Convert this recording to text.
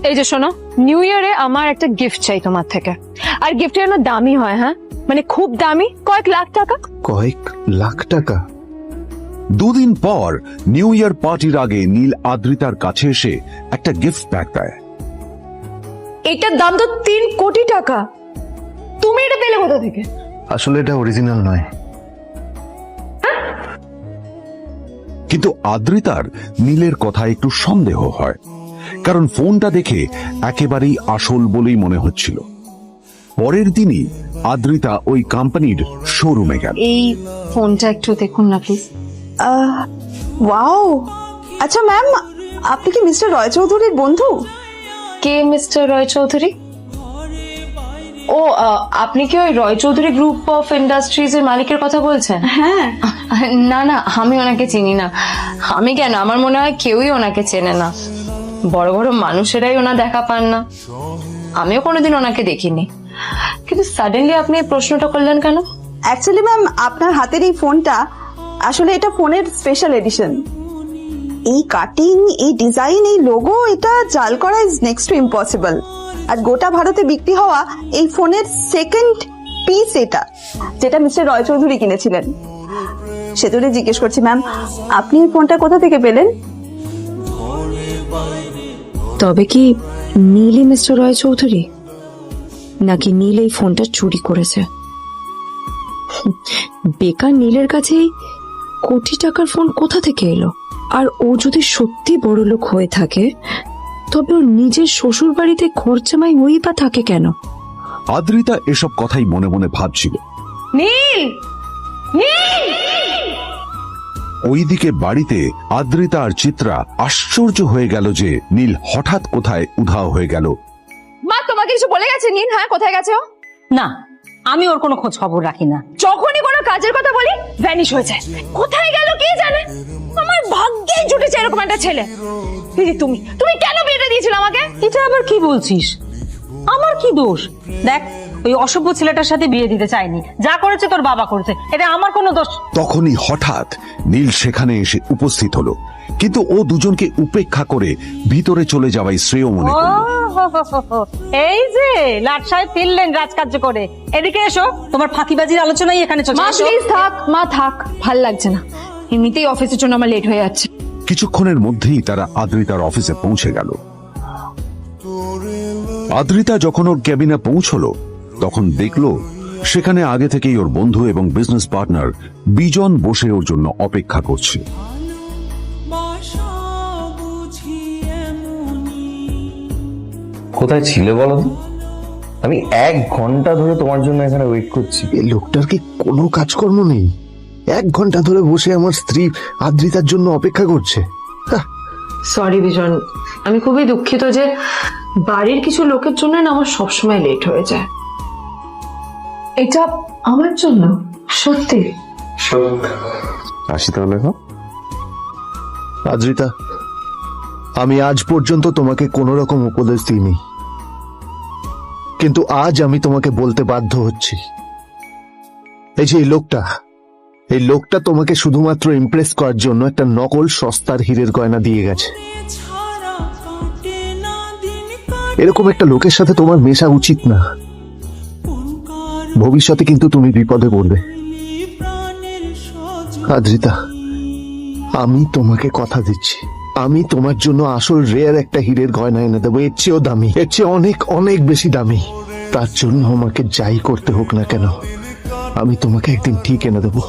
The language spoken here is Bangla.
এই যে শোনো, নিউ ইয়ারে আমার একটা গিফট চাই তোমার থেকে। আর গিফট যেন দামি হয়, হ্যাঁ মানে খুব দামি, কয়েক লাখ টাকা। কয়েক লাখ টাকা? দুদিন পর নিউ ইয়ার পার্টির আগে নীল আদ্রিতার কাছে এসে একটা গিফট প্যাক দেয়। এটার দাম তো 3 কোটি টাকা। তুমি এটা পেলে কোথা থেকে? আসলে এটা অরিজিনাল নয়। কিন্তু আদ্রিতার নীলের কথা একটু সন্দেহ হয়, কারণ ফোনটা দেখে একেবারেই আসল বলেই মনে হচ্ছিল। পরের দিনই আদ্রিতা ওই কোম্পানির শোরুমে গেল। এই ফোনটা একটু দেখুন না প্লিজ। ওয়াও, আচ্ছা ম্যাম, আপনি কি মিস্টার রয় চৌধুরীর বন্ধু? কে মিস্টার রয় চৌধুরী? ও আপনি কি ওই রয় চৌধুরী গ্রুপ অফ ইন্ডাস্ট্রিজ এর মালিকের কথা বলছেন? হ্যাঁ। না না, আমি ওনাকে চিনি না। আমি কেন, আমার মনে হয় কেউই ওনাকে চেনে না। বড় বড় মানুষেরাই ওনা দেখা পান না। আমিও কোনোদিন ওনাকে দেখিনি, কিন্তু সাডেনলি আপনি এই প্রশ্নটা করলেন কেন? অ্যাকচুয়ালি ম্যাম, আপনার হাতের এই ফোনটা আসলে এটা ফোনের স্পেশাল এডিশন। এই কাটিং, এই ডিজাইন, এই লোগো, এটা জাল করা ইজ নেক্সট টু ইম্পসিবল। আর গোটা ভারতে বিক্রি হওয়া এই ফোনের সেকেন্ড পিস এটা, যেটা মিস্টার রয় চৌধুরী কিনেছিলেন। সেজন্য জিজ্ঞেস করছি ম্যাম, আপনি এই ফোনটা কোথা থেকে পেলেন? তবে কি নীলই মিস্টার রয় চৌধুরী, নাকি নীল এই ফোনটা চুরি করেছে? বেকার নীলের কাছে কোটি টাকার ফোন কোথা থেকে এলো? আর ও যদি সত্যি বড়লোক হয়ে থাকে, তবে ওর নিজের শ্বশুর বাড়িতে খরচামাই ওই বা থাকে কেন? আদ্রিতা এসব কথাই মনে মনে ভাবছিল। নীল, নীল! ওইদিকে বাড়িতে আদ্রিতা আর চিত্রা আশ্চর্য হয়ে গেল যে নীল হঠাৎ কোথায় উধাও হয়ে গেল। মা, তোমাকে কিছু বলে গেছে নীল? হ্যাঁ, কোথায় গেছে ও? না, আমি ওর কোনো খোঁজ খবর রাখি না। যখনই কোনো কাজের কথা বলি ভ্যানিশ হয়ে যায়। কোথায় গেল কে জানে। আমার ভাগ্যেই জুটেছে এরকম একটা ছেলে। দিদি, তুমি তুমি কেন বিয়েটা দিয়েছিলে আমাকে? এটা আবার কি বলছিস? আমার কি দোষ? দেখ, ওই অসভ্য ছেলেটার সাথে বিয়ে দিতে চাইনি। যা করেছে তোর বাবা করেছে, এটা আমার কোনো দোষ। তখনই হঠাৎ নীল সেখানে এসে উপস্থিত হলো, কিন্তু ও দুজনকে উপেক্ষা করে ভিতরে চলে যাওয়াই শ্রেয় মনে করল। এই যে লাট সাহেব ফিরলেন রাজকার্য করে, এদিকে এসো। তোমার ফাঁকিবাজির আলোচনাই এখানে চলছে। মা প্লিজ থাক, মা থাক, ভাল লাগছে না। এমনিতেই অফিসের জন্য আমার লেট হয়ে যাচ্ছে। কিছুক্ষণের মধ্যেই তারা আদ্রিতার অফিসে পৌঁছে গেল। আদ্রিতা যখন ওর ক্যাবিনে পৌঁছলো, তখন দেখলো সেখানে আগে থেকেই ওর বন্ধু এবং বিজনেস পার্টনার বিজন বসে ওর জন্য অপেক্ষা করছে। কোথায় ছিলে বলো তো? আমি 1 ঘন্টা ধরে তোমার জন্য এখানে ওয়েট করছি। এই লোকটার কি কোনো কাজকর্ম নেই? 1 ঘন্টা ধরে বসে আমার স্ত্রী আদ্রিতার জন্য অপেক্ষা করছে। সরি বিজন, আমি খুবই দুঃখিত যে বাড়ির কিছু লোকের জন্য না আমার সবসময় লেট হয়ে যায়। এটা আমার জন্য সত্যি। আসি তাহলে। আদ্রিতা, আমি আজ পর্যন্ত তোমাকে কোনো রকম উপদেশ দিইনি, কিন্তু আজ আমি তোমাকে বলতে বাধ্য হচ্ছি। এই যে এই লোকটা তোমাকে শুধুমাত্র ইমপ্রেস করার জন্য একটা নকল সস্তার হীরের গয়না দিয়ে গেছে। এরকম একটা লোকের সাথে তোমার মেশা উচিত না। ভবিষ্যতে কিন্তু তুমি বিপদে পড়বে। আদ্রিতা, আমি তোমাকে কথা দিচ্ছি, আমি তোমার জন্য আসল রেয়ার একটা হীরের গয়না এনে দেবো। এর চেয়েও দামি, এর চেয়ে অনেক অনেক বেশি দামি। তার জন্য আমাকে যাই করতে হোক না কেন, আমি তোমাকে একদিন ঠিক এনে দেবো।